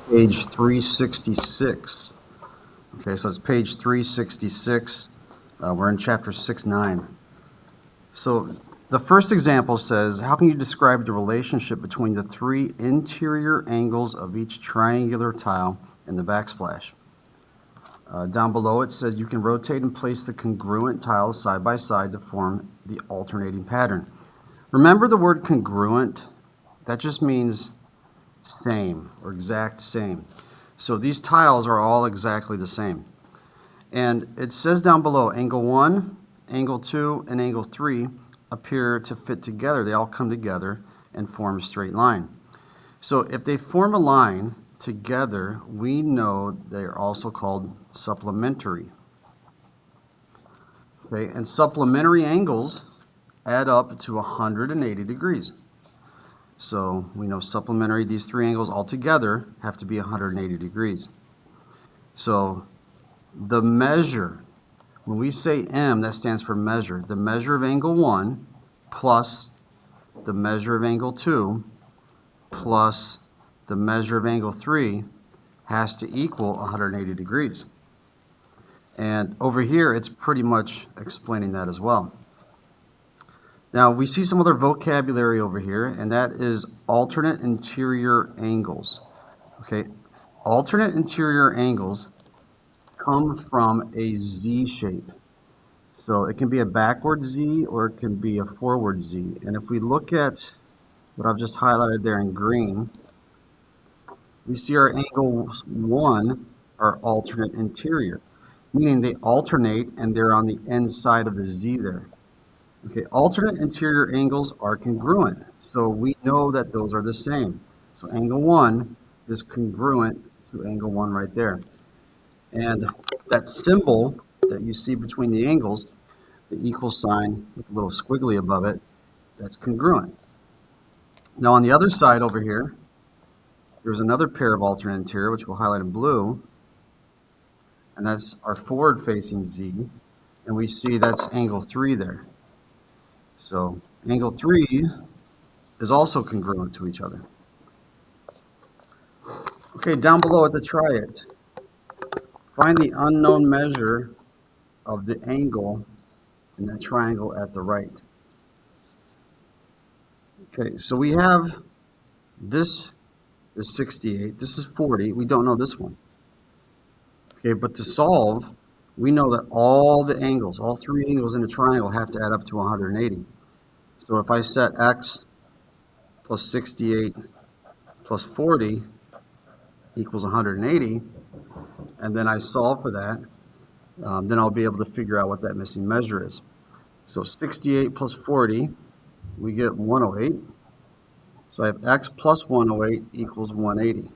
page 366. Okay, so it's page 366. We're in chapter 6.9. So the first example says, how can you describe the relationship between the three interior angles of each triangular tile in the backsplash? Down below it says you can rotate and place the congruent tiles side by side to form the alternating pattern. Remember the word congruent? That just means same or exact same. So these tiles are all exactly the same. And it says down below, angle 1, angle 2, and angle 3 appear to fit together. They all come together and form a straight line. So if they form a line together, we know they're also called supplementary. Okay, and supplementary angles add up to 180 degrees. So we know supplementary, these three angles all together have to be 180 degrees. So the measure, when we say M, that stands for measure. The measure of angle 1 plus the measure of angle 2 plus the measure of angle 3 has to equal 180 degrees. And over here, it's pretty much explaining that as well. Now, we see some other vocabulary over here, and that is alternate interior angles. Okay, alternate interior angles come from a Z shape. So it can be a backward Z or it can be a forward Z. And if we look at what I've just highlighted there in green, we see our angles 1 are alternate interior, meaning they alternate and they're on the inside of the Z there. Okay, alternate interior angles are congruent, so we know that those are the same. So angle 1 is congruent to angle 1 right there. And that symbol that you see between the angles, the equal sign with a little squiggly above it, that's congruent. Now on the other side over here, there's another pair of alternate interior, which we'll highlight in blue, and that's our forward-facing Z, and we see that's angle 3 there. So angle 3 is also congruent to each other. Okay, down below at the try it, find the unknown measure of the angle in that triangle at the right. Okay, so we have this is 68, this is 40, we don't know this one. Okay, but to solve, we know that all the angles, all three angles in the triangle have to add up to 180. So if I set x plus 68 plus 40 equals 180, and then I solve for that, then I'll be able to figure out what that missing measure is. So 68 plus 40, we get 108. So I have x plus 108 equals 180.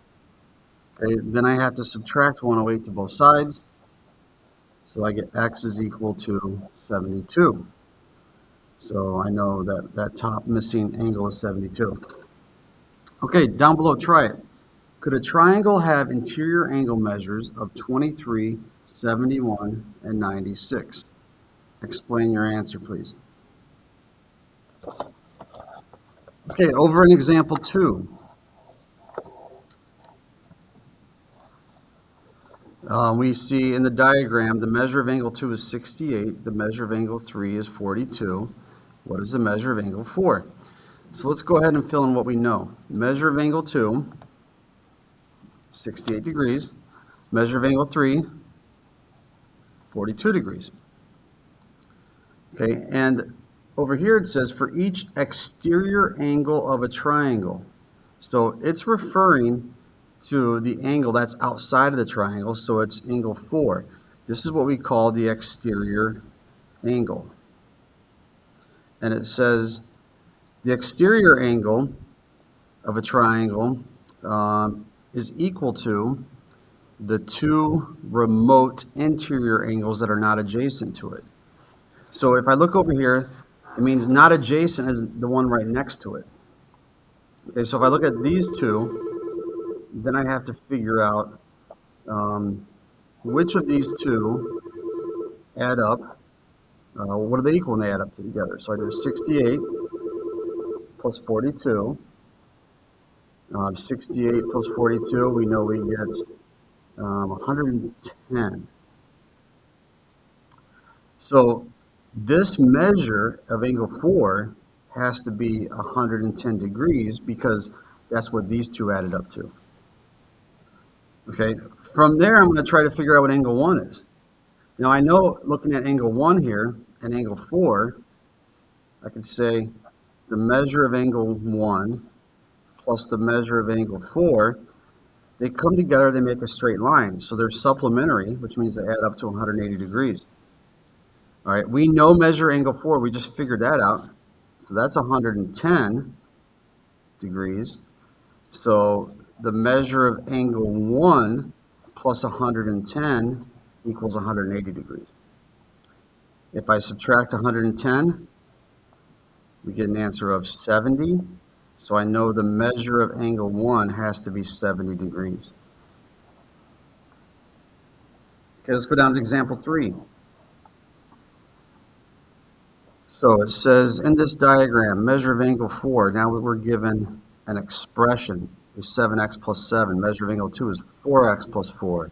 Okay, then I have to subtract 108 to both sides. So I get x is equal to 72. So I know that that top missing angle is 72. Okay, down below, try it. Could a triangle have interior angle measures of 23, 71, and 96? Explain your answer, please. Okay, over in example 2. We see in the diagram the measure of angle 2 is 68, the measure of angle 3 is 42. What is the measure of angle 4? So let's go ahead and fill in what we know. Measure of angle 2, 68 degrees. Measure of angle 3, 42 degrees. Okay, and over here it says for each exterior angle of a triangle. So it's referring to the angle that's outside of the triangle, so it's angle 4. This is what we call the exterior angle. And it says the exterior angle of a triangle is equal to the two remote interior angles that are not adjacent to it. So if I look over here, it means not adjacent is the one right next to it. Okay, so if I look at these two, then I have to figure out which of these two add up. What are they equal when they add up together? So I do 68 plus 42 68 plus 42, we know we get 110. So this measure of angle 4 has to be 110 degrees because that's what these two added up to. Okay, from there I'm going to try to figure out what angle 1 is. Now I know looking at angle 1 here and angle 4, I could say the measure of angle 1 plus the measure of angle 4, they come together, they make a straight line. So they're supplementary, which means they add up to 180 degrees. All right, we know measure angle 4, we just figured that out. So that's 110 degrees. So the measure of angle 1 plus 110 equals 180 degrees. If I subtract 110, we get an answer of 70. So I know the measure of angle 1 has to be 70 degrees. Okay, let's go down to example 3. So it says in this diagram, measure of angle 4. Now we're given an expression is 7x plus 7. Measure of angle 2 is 4x plus 4.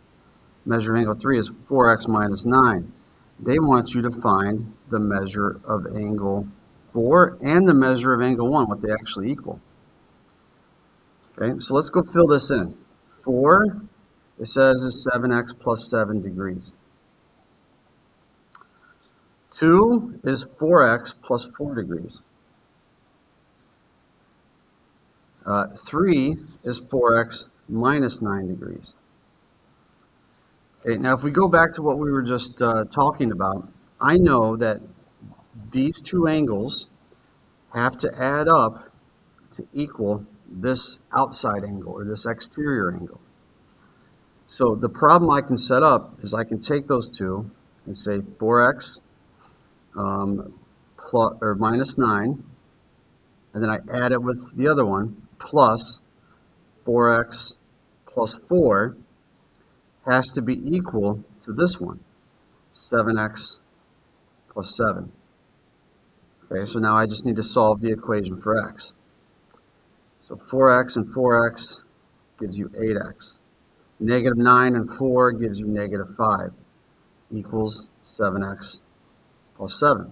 Measure of angle 3 is 4x minus 9. They want you to find the measure of angle 4 and the measure of angle 1, what they actually equal. Okay, so let's go fill this in. 4, it says, is 7x plus 7 degrees. 2 is 4x plus 4 degrees. 3 is 4x minus 9 degrees. Okay, now if we go back to what we were just talking about, I know that these two angles have to add up to equal this outside angle or this exterior angle. So the problem I can set up is I can take those two and say 4x plus or minus 9, and then I add it with the other one, plus 4x plus 4 has to be equal to this one, 7x plus 7. Okay, so now I just need to solve the equation for x. So 4x and 4x gives you 8x. Negative 9 and 4 gives you negative 5, equals 7x plus 7.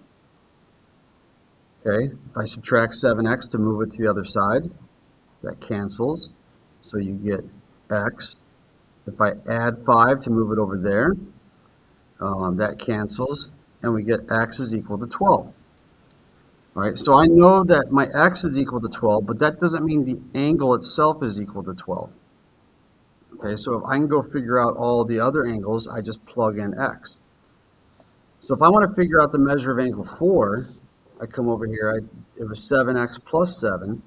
Okay, if I subtract 7x to move it to the other side, that cancels, so you get x. If I add 5 to move it over there, that cancels, and we get x is equal to 12. All right, so I know that my x is equal to 12, but that doesn't mean the angle itself is equal to 12. Okay, so if I can go figure out all the other angles, I just plug in x. So if I want to figure out the measure of angle 4, I come over here, it was 7x plus 7,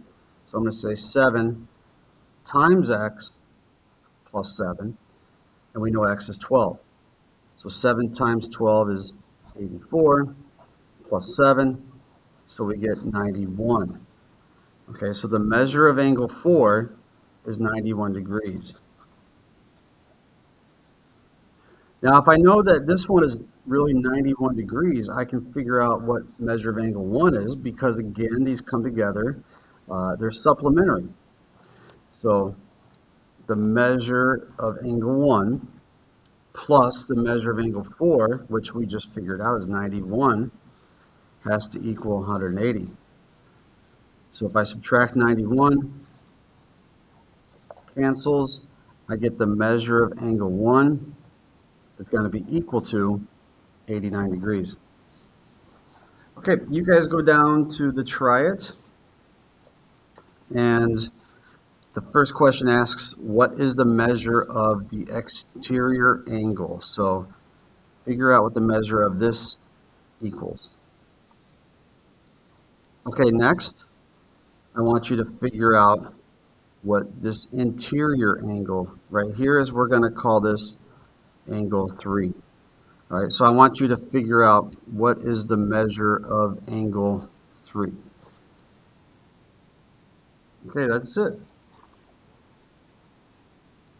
so I'm going to say 7 times x plus 7, and we know x is 12. So 7 times 12 is 84, plus 7, so we get 91. Okay, so the measure of angle 4 is 91 degrees. Now, if I know that this one is really 91 degrees, I can figure out what measure of angle 1 is because, again, these come together. They're supplementary. So the measure of angle 1 plus the measure of angle 4, which we just figured out is 91, has to equal 180. So if I subtract 91, cancels, I get the measure of angle 1 is going to be equal to 89 degrees. Okay, you guys go down to the try it. And the first question asks, what is the measure of the exterior angle? So figure out what the measure of this equals. Okay, next, I want you to figure out what this interior angle right here is. We're going to call this angle 3. All right, so I want you to figure out what is the measure of angle 3. Okay, that's it.